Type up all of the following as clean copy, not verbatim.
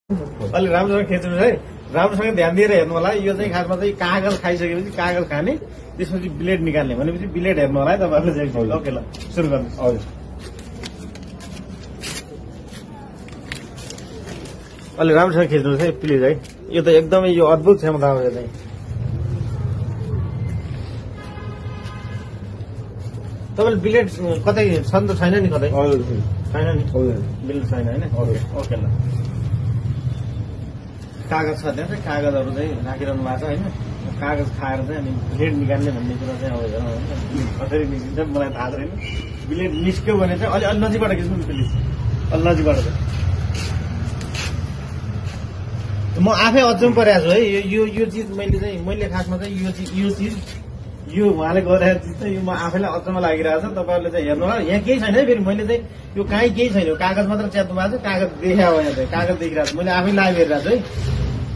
अलि राम्रोसँग खेच्नु है, राम्रोसँग ध्यान दिएर हेर्नु होला। यो चाहिँ खासमा चाहिँ कागज खाइसकेपछि कागज खाने, त्यसपछि ब्लेड निकाल्ने भनेपछि ब्लेड हेर्नु होला है तपाईँहरूले चाहिँ। ओके ल, सुरु गर्नुहोस्। हजुर, अलि राम्रोसँग खिच्नुहोस् है प्लिज है। यो त एकदमै यो अद्भुत क्षमता हो यो चाहिँ। तपाईँले ब्लेड कतै छन् त छैन नि कतै? हजुर छैन नि हजुर ब्लेड छैन होइन? ओके ल, कागज छ त्यहाँ चाहिँ कागजहरू चाहिँ राखिरहनु भएको छ होइन। कागज खाएर चाहिँ अनि ब्लेड निकाल्ने भन्ने कुरा चाहिँ अब हेरौँ होइन कसरी निस्किन्छ मलाई थाहा छैन। ब्लेड निस्क्यो भने चाहिँ अलि अलि नजिकबाट खिच्नु नि प्लिज, अलि नजिकबाट चाहिँ। म आफै अचम्म परेको छु है। यो चिज मैले खासमा चाहिँ यो चिज यो उहाँले गरिरहेको चिज चाहिँ यो म आफैलाई अचम्म लागिरहेको छ। तपाईँहरूले चाहिँ हेर्नु होला, यहाँ केही छैन है। फेरि मैले चाहिँ यो काहीँ केही छैन, कागज मात्र च्यात्नु भएको छ। कागज देखायो यहाँ चाहिँ कागज देखिरहेको छु, मैले आफै लाइभ हेरिरहेको छु है।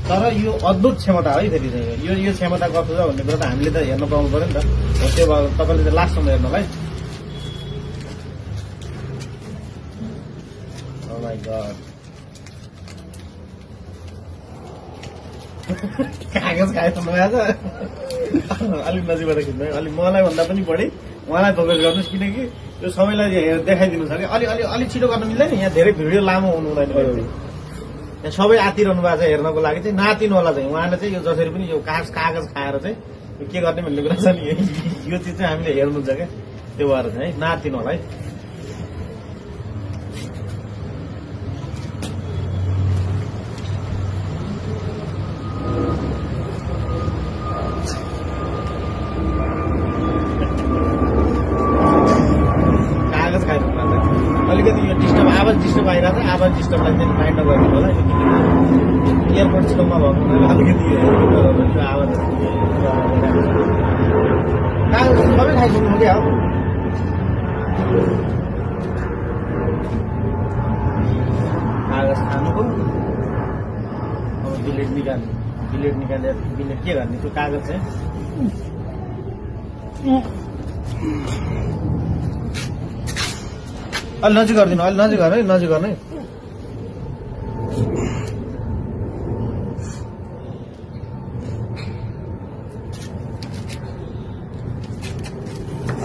तर यो अद्भुत क्षमता है। फेरि चाहिँ यो क्षमता कस्तो छ भन्ने कुरा त हामीले त हेर्न पाउनु पऱ्यो नि त। त्यो भयो तपाईँले चाहिँ लास्टसम्म हेर्नु होला है। Oh my God. कागज खाएको छ। अलिक नजिकबाट खिच्नु है, अलिक मलाई भन्दा पनि बढी उहाँलाई फोकस गर्नुहोस्, किनकि यो सबैलाई देखाइदिनु छ कि अलि छिटो गर्न मिल्दैन। यहाँ धेरै भिडियो लामो हुनु हुँदैन। यहाँ सबै आतिरहनु भएको छ हेर्नको लागि चाहिँ। नातिनु होला चाहिँ उहाँले चाहिँ यो जसरी पनि यो कागज खाएर चाहिँ यो के गर्ने भन्ने कुरा छ नि। यो चिज चाहिँ हामीले हेर्नुहुन्छ क्या, त्यो भएर चाहिँ है नातिनु होला है। अलिकति यो डिस्टर्ब आवाज डिस्टर्ब आइरहेको छ। आवाज डिस्टर्बलाई चाहिँ माइन्ड नगरिदिनु होला। एयरपोर्ट छेउमा भएको हुनाले अलिकति आवाज सबै खाइसक्नु क्या हो। कागज खानुको अब ब्लेड निकालेर ब्लेड के गर्ने त्यो कागज चाहिँ अलि नजिक गरिदिनु, अलि नजिक गर्ने नजिक गर्ने।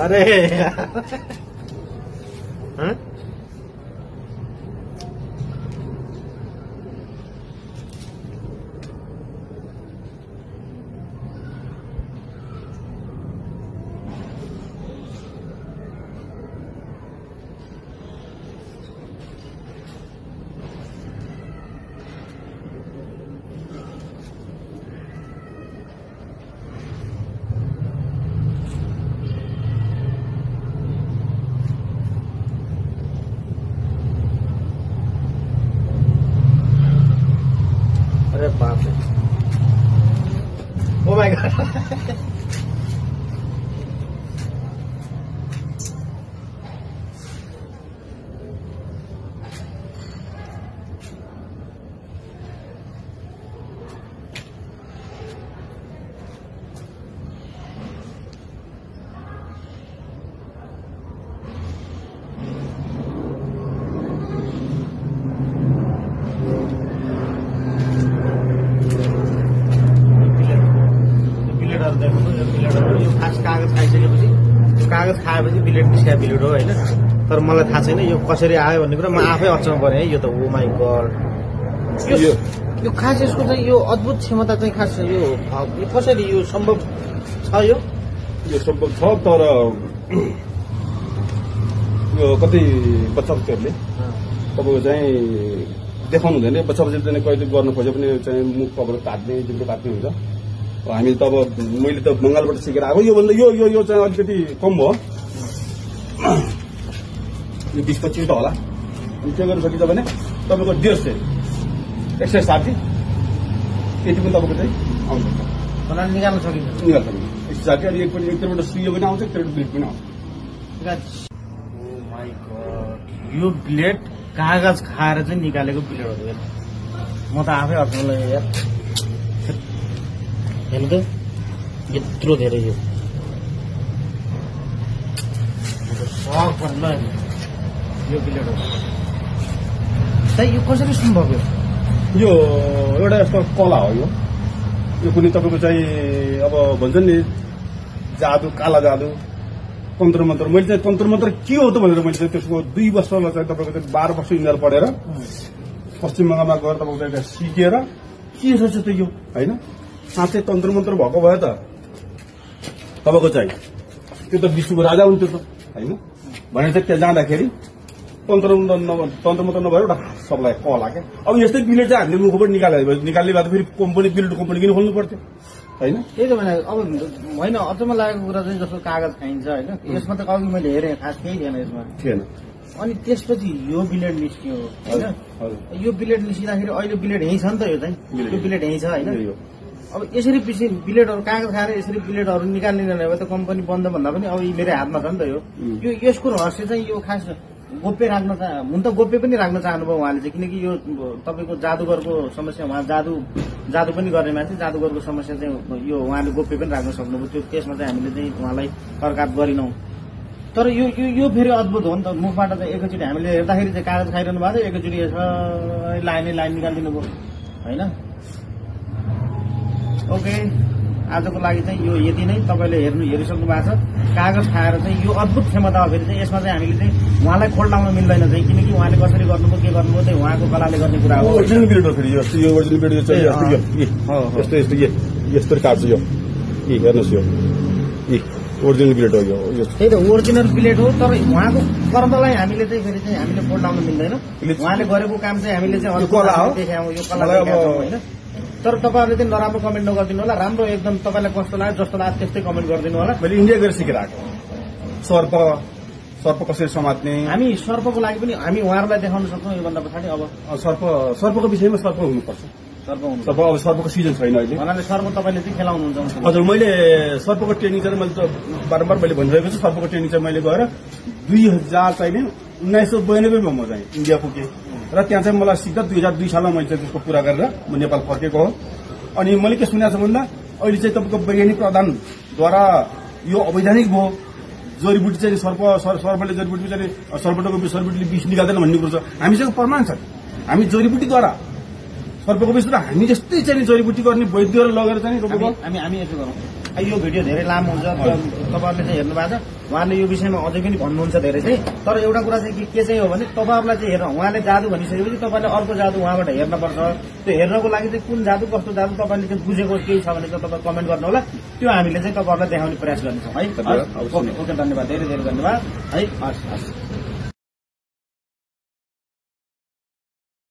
अरे अरे बाप रे, ओ माय गॉड। यो खास कागज खाइसकेपछि यो कागज खाएपछि ब्लेड निस्किया ब्लेड हो होइन। तर मलाई थाहा छैन यो कसरी आयो भन्ने कुरा। म आफै अचम्म परेँ है। यो त ओ माई गॉड, यो खास यसको चाहिँ यो अद्भुत क्षमता चाहिँ खास यो कसरी यो सम्भव छ? यो सम्भव छ, तर यो कति बच्चाहरूले तपाईँको चाहिँ देखाउनु हुँदैन। बच्चा चाहिँ कहिले गर्न खोजे पनि चाहिँ मुख तपाईँको काट्ने जिब्रो काट्ने हुन्छ। हामी त अब मैले त बङ्गालबाट सिकेर आएको। योभन्दा यो चाहिँ अलिकति कम भयो, यो 20-25 त होला। अनि के गर्नु सकिन्छ भने तपाईँको 150 160 यति पनि तपाईँको चाहिँ आउँछ, निकाल्न सकिन्छ। 160 अनि एकपल्ट सुइयो पनि आउँछ, एकपल्ट ब्लेड पनि आउँछ। ओ माई गॉड, यो ब्लेड कागज खाएर चाहिँ निकालेको ब्लेड हो। म त आफै अचम्म लाग्यो यार। हेर्नु त यत्रो धेरै यो सक पर्नु यो ब्लेड हो। यो कसरी सम्भव हो? यो एउटा यस्तो कला हो यो कुनै तपाईँको चाहिँ अब भन्छ नि जादु काला जादु तन्त्र मन्त्र मैले चाहिँ तन्त्र मन्त्र के हो त भनेर मैले चाहिँ त्यसको 2 वर्षमा चाहिँ तपाईँको चाहिँ 12 वर्ष इन्जिनियर पढेर पश्चिम बङ्गालमा गएर तपाईँको एउटा सिकेर के रहेछ त यो होइन साँच्चै तन्त्र मन्त्र भएको भए त तपाईँको चाहिँ त्यो त विश्वको राजा हुन्थ्यो त होइन भनेर चाहिँ त्यहाँ जाँदाखेरि तन्त्र मन्त्र नभएर एउटा सबलाई कला क्या अब यस्तै बिलेट चाहिँ हामीले मुखबाट निकाल्ने भए त फेरि कम्पनी बिलेट कम्पनी किन खोल्नु पर्थ्यो होइन त्यही त भने अब होइन अचम्म लागेको कुरा चाहिँ जस्तो कागज खाइन्छ होइन यसमा त अघि मैले हेरेँ खास केही थिएन यसमा थिएन अनि त्यसपछि यो बिलेट निस्कियो होइन यो बिलेट निस्किँदाखेरि अहिले बिलेट यहीँ छ नि त यो चाहिँ यो बिलेट यहीँ छ होइन अब यसरी पछि बिलेटहरू कागज खाएर यसरी बिलेटहरू निकाल्ने भए त कम्पनी बन्द भन्दा पनि अब मेरो हातमा छ नि त यो यसको रहस्य चाहिँ यो खास गोप्य राख्न हुन त गोप्य पनि राख्न चाहनुभयो उहाँले चाहिँ किनकि यो तपाईँको जादुगरको समस्या उहाँ जादु पनि गर्ने मान्छे जादुगरको समस्या चाहिँ यो उहाँले गोप्य पनि राख्न सक्नुभयो त्यो केसमा चाहिँ हामीले चाहिँ उहाँलाई कर्काप गरिनौँ तर यो फेरि अद्भुत हो नि त मुखबाट चाहिँ एकैचोटि हामीले हेर्दाखेरि चाहिँ कागज खाइरहनु भएको थियो एकैचोटि लाइन निकालिदिनु भयो होइन ओके आजको लागि चाहिँ यो यति नै तपाईँले हेरिसक्नु भएको छ कागज खाएर चाहिँ यो अद्भुत क्षमता हो फेरि चाहिँ यसमा चाहिँ हामीले चाहिँ उहाँलाई खोल लाउन मिल्दैन चाहिँ किनकि उहाँले कसरी गर्नुभयो के गर्नुभयो चाहिँ उहाँको कलाले गर्ने कुरा हो ओरिजिनल बिल्ड हो फेरि यो ओरिजिनल बिल्ड चाहिँ यस्तो काट्छ यो हेर्नुहोस् यो ओरिजिनल बिलेट हो यो त्यही त ओरिजिनल बिलेट हो तर उहाँको कर्मलाई हामीले चाहिँ फेरि चाहिँ हामीले खोल लाउन मिल्दैन उहाँले गरेको काम चाहिँ हामीले चाहिँ देखायौँ यो कला देखाउँछौँ होइन तर तपाईँहरूले चाहिँ नराम्रो कमेन्ट नगरिदिनु होला राम्रो एकदम तपाईँलाई कस्तो लाग्यो जस्तो लाग्यो त्यस्तै कमेन्ट गरिदिनु होला मैले इन्डिया गएर सिकेर आएको सर्प कसरी समात्ने हामी सर्पको लागि पनि हामी उहाँहरूलाई देखाउन सक्छौँ योभन्दा पछाडि अब सर्पको विषयमा सर्प हुनुपर्छ सर्प अब सर्पको सिजन छैन अहिले भन्नाले सर्प तपाईँले चाहिँ खेलाउनुहुन्छ हजुर मैले सर्पको ट्रेनिङ चाहिँ मैले त बारम्बार मैले भनिरहेको छु सर्पको ट्रेनिङ चाहिँ मैले गएर 2000 चाहिँ 1992 म चाहिँ इन्डिया पुगेँ र त्यहाँ चाहिँ मलाई सिक्दा 2002 सालमा मैले चाहिँ त्यसको पुरा गरेर म नेपाल फर्केको हो अनि मैले के सुनेको छु भन्दा अहिले चाहिँ तपाईँको वैज्ञानिक प्रधानद्वारा यो अवैधानिक भयो जडीबुटी चाहिँ सर्पले जडीबुटी चाहिँ सर्पले विष निकाल्दैन भन्ने कुरो छ हामीसँग प्रमाण छ हामी जडीबुटीद्वारा सर्पको विष र हामी जस्तै चाहिँ जडीबुटी गर्ने वैद्यहरू लगेर चाहिँ हामी यसो गरौँ यो भिडियो धेरै लामो हुन्छ तपाईँहरूले चाहिँ हेर्नु भएको छ उहाँले यो विषयमा अझै पनि भन्नुहुन्छ धेरै चाहिँ तर एउटा कुरा चाहिँ के चाहिँ हो भने तपाईँहरूलाई चाहिँ हेर्नु उहाँले जादु भनिसकेपछि तपाईँले अर्को जादु उहाँबाट हेर्नुपर्छ त्यो हेर्नको लागि चाहिँ कुन जादु कस्तो जादु तपाईँले चाहिँ बुझेको केही छ भने चाहिँ तपाईँ कमेन्ट गर्नु होला त्यो हामीले चाहिँ तपाईँहरूलाई देखाउने प्रयास गर्नेछौँ है ओके धन्यवाद धेरै धेरै धन्यवाद है हस्